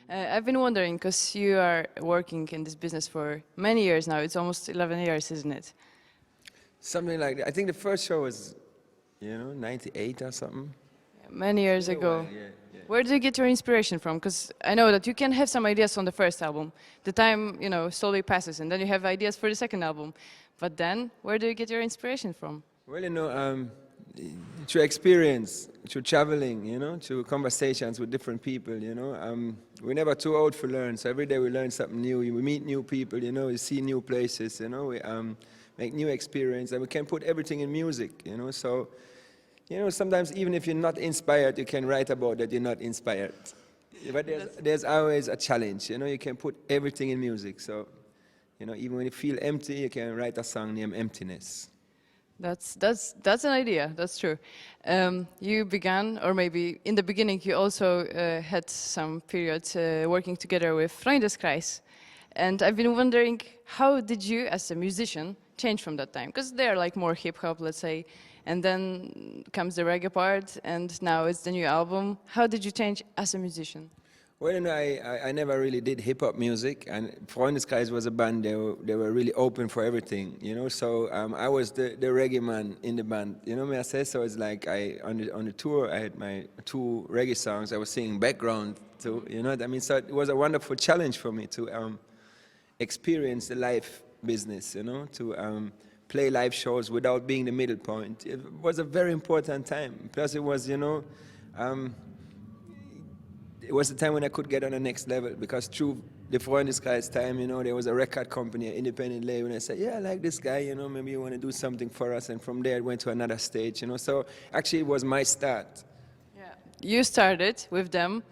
I've been wondering, because you are working in this business for many years now. It's almost 11 years, isn't it? Something like that. I think the first show was, 98 or something. Many years Been a ago. while, yeah. Where do you get your inspiration from? Because I know that you can have some ideas on the first album. The time, slowly passes, and then you have ideas for the second album. But then, where do you get your inspiration from? Well, through experience, through traveling, through conversations with different people, we're never too old to learn. So every day we learn something new. We meet new people, we see new places, we make new experience, and we can put everything in music, So, sometimes even if you're not inspired, you can write about that you're not inspired. But there's always a challenge, you can put everything in music. So, even when you feel empty, you can write a song named Emptiness. That's an idea. That's true. You began, or maybe in the beginning, you also had some periods working together with Freundeskreis, and I've been wondering, how did you, as a musician, change from that time? Because they're like more hip hop, let's say, and then comes the reggae part, and now it's the new album. How did you change as a musician? Well, I never really did hip-hop music, and Freundeskreis was a band, they were really open for everything, So I was the reggae man in the band, what I say? So it's like on the tour, I had my 2 reggae songs, I was singing background too, you know what I mean? So it was a wonderful challenge for me to experience the live business, to play live shows without being the middle point. It was a very important time. Plus it was, it was the time when I could get on the next level, because through the Freundeskreis time, there was a record company, an independent label, and I said, yeah, I like this guy, maybe you want to do something for us, and from there it went to another stage, So actually it was my start. Yeah. You started with them,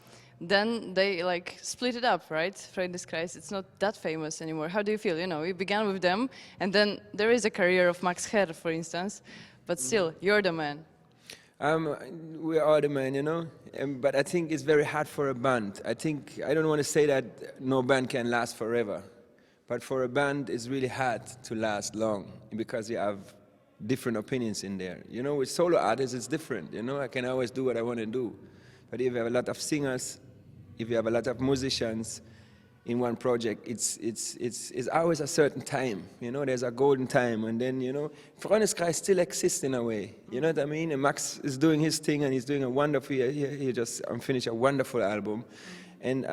then they split it up, right? Freundeskreis, it's not that famous anymore. How do you feel? You began with them, and then there is a career of Max Herr, for instance, but still, you're the man. We're all the men, but I think it's very hard for a band. I don't want to say that no band can last forever, but for a band it's really hard to last long, because you have different opinions in there. With solo artists it's different, I can always do what I want to do. But if you have a lot of singers, if you have a lot of musicians in one project, it's always a certain time, there's a golden time, and then, Freundeskreis still exists in a way, you know what I mean? And Max is doing his thing, and he's doing a wonderful, he just finished a wonderful album, and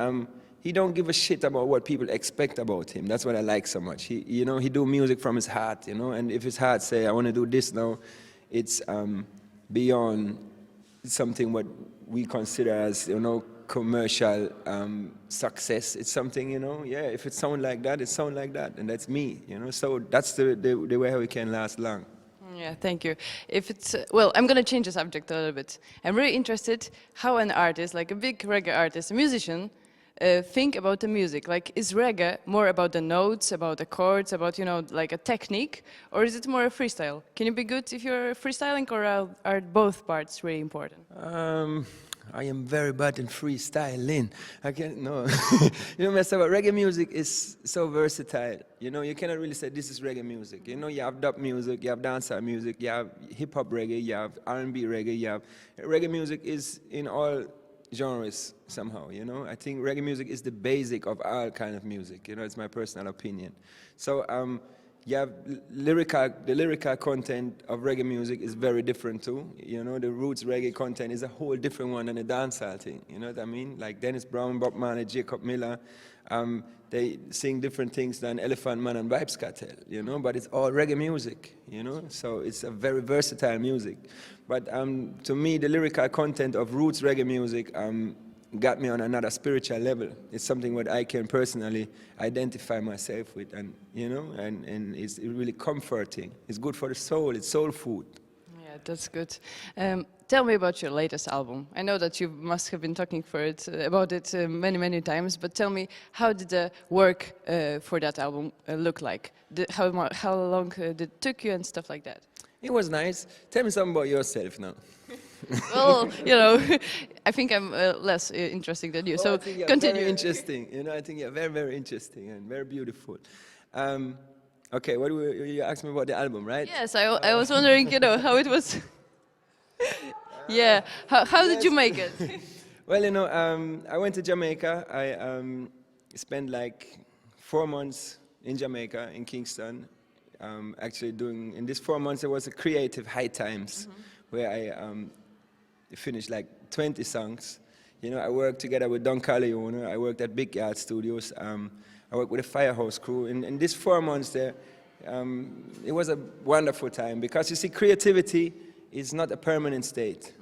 he don't give a shit about what people expect about him. That's what I like so much. He do music from his heart, and if his heart say, I want to do this now, it's beyond something what we consider as, commercial success. It's something, if it sounds like that, it sounds like that, and that's me, So that's the way how we can last long. Yeah, thank you. If it's well, I'm going to change the subject a little bit. I'm really interested how an artist, like a big reggae artist, a musician, think about the music. Like, is reggae more about the notes, about the chords, about like a technique, or is it more a freestyle? Can you be good if you're freestyling, or are both parts really important? I am very bad in freestyling. I can't, no. Reggae music is so versatile. You cannot really say this is reggae music. You have dub music, you have dancehall music, you have hip-hop reggae, you have R&B reggae, reggae music is in all genres somehow, I think reggae music is the basic of all kind of music, it's my personal opinion. So, you have the lyrical content of reggae music is very different too. The roots reggae content is a whole different one than the dancehall thing. You know what I mean? Like Dennis Brown, Bob Marley, Jacob Miller, they sing different things than Elephant Man and Vibes Cartel. But it's all reggae music. So it's a very versatile music. But to me, the lyrical content of roots reggae music got me on another spiritual level. It's something what I can personally identify myself with, and and it's really comforting. It's good for the soul. It's soul food. Yeah, that's good. Tell me about your latest album. I know that you must have been talking about it many times, but tell me, how did the work for that album look like? How long did it took you and stuff like that? It was nice. Tell me something about yourself now. Well, I think I'm less interesting than you, so I think you're continue. Very interesting. I think you're very interesting and very beautiful. Okay, what you asked me about the album, right? Yes, I was wondering, how it was. Yeah, how did you make it? Well, I went to Jamaica. I spent like 4 months in Jamaica, in Kingston. Actually in these 4 months, there was a creative high times where I finished like 20 songs. I worked together with Don Corleone. I worked at Big Yard Studios. I worked with the Firehouse crew. In these 4 months there, it was a wonderful time because you see, creativity is not a permanent state.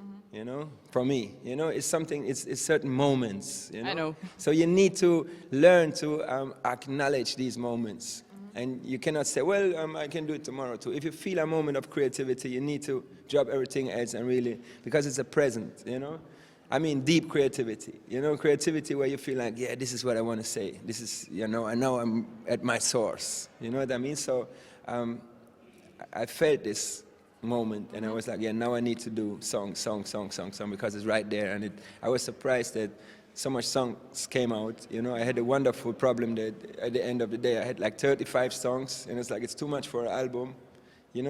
For me, it's something, it's certain moments, I know. So you need to learn to acknowledge these moments. And you cannot say, well, I can do it tomorrow too. If you feel a moment of creativity, you need to drop everything else and really, because it's a present, I mean deep creativity, creativity where you feel like, yeah, this is what I want to say. This is, I know I'm at my source. You know what I mean? So I felt this moment, and I was like, yeah, now I need to do song, because it's right there. And I was surprised that so much songs came out. I had a wonderful problem that at the end of the day, I had like 35 songs, and it's like, it's too much for an album,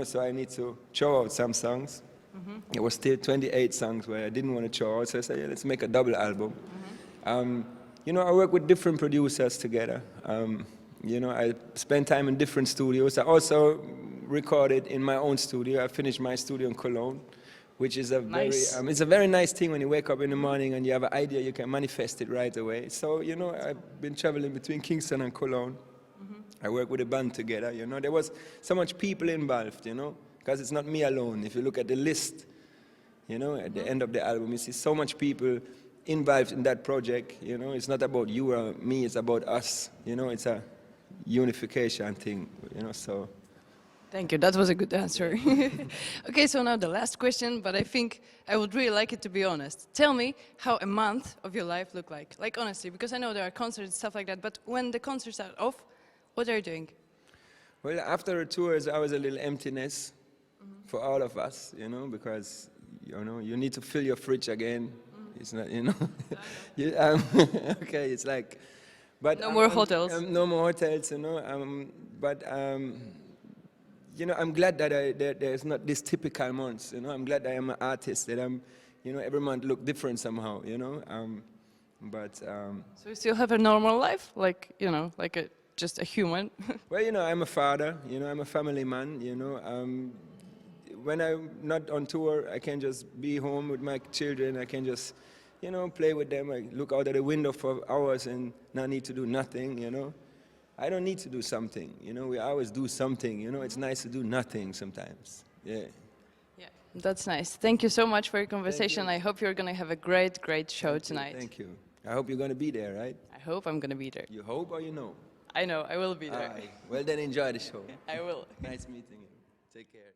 so I need to throw out some songs. It was still 28 songs where I didn't want to throw out, so I said, yeah, let's make a double album. I work with different producers together. I spend time in different studios. I also recorded in my own studio. I finished my studio in Cologne, which is a Nice. it's a very nice thing when you wake up in the morning and you have an idea, you can manifest it right away. So, I've been traveling between Kingston and Cologne. I work with a band together, There was so much people involved, because it's not me alone. If you look at the list, at the end of the album, you see so much people involved in that project, It's not about you or me, it's about us, It's a unification thing, so. Thank you. That was a good answer. Okay, so now the last question, but I think I would really like it to be honest. Tell me how a month of your life looked like honestly, because I know there are concerts, stuff like that, but when the concerts are off, what are you doing? Well, after the tours, I was a little emptiness for all of us, because, you need to fill your fridge again. It's not, you, okay, it's like, but No more hotels. no more hotels, but I'm glad that there's not this typical months. I'm glad I am an artist. That I'm, every month look different somehow. But So you still have a normal life, like just a human. well, I'm a father. I'm a family man. When I'm not on tour, I can just be home with my children. I can just, play with them. I look out of the window for hours and not need to do nothing. I don't need to do something, we always do something, it's nice to do nothing sometimes, yeah. Yeah, that's nice. Thank you so much for your conversation. I hope you're going to have a great show tonight. Thank you. I hope you're going to be there, right? I hope I'm going to be there. You hope or you know? I know, I will be there. Well, then enjoy the show. I will. Nice meeting you. Take care.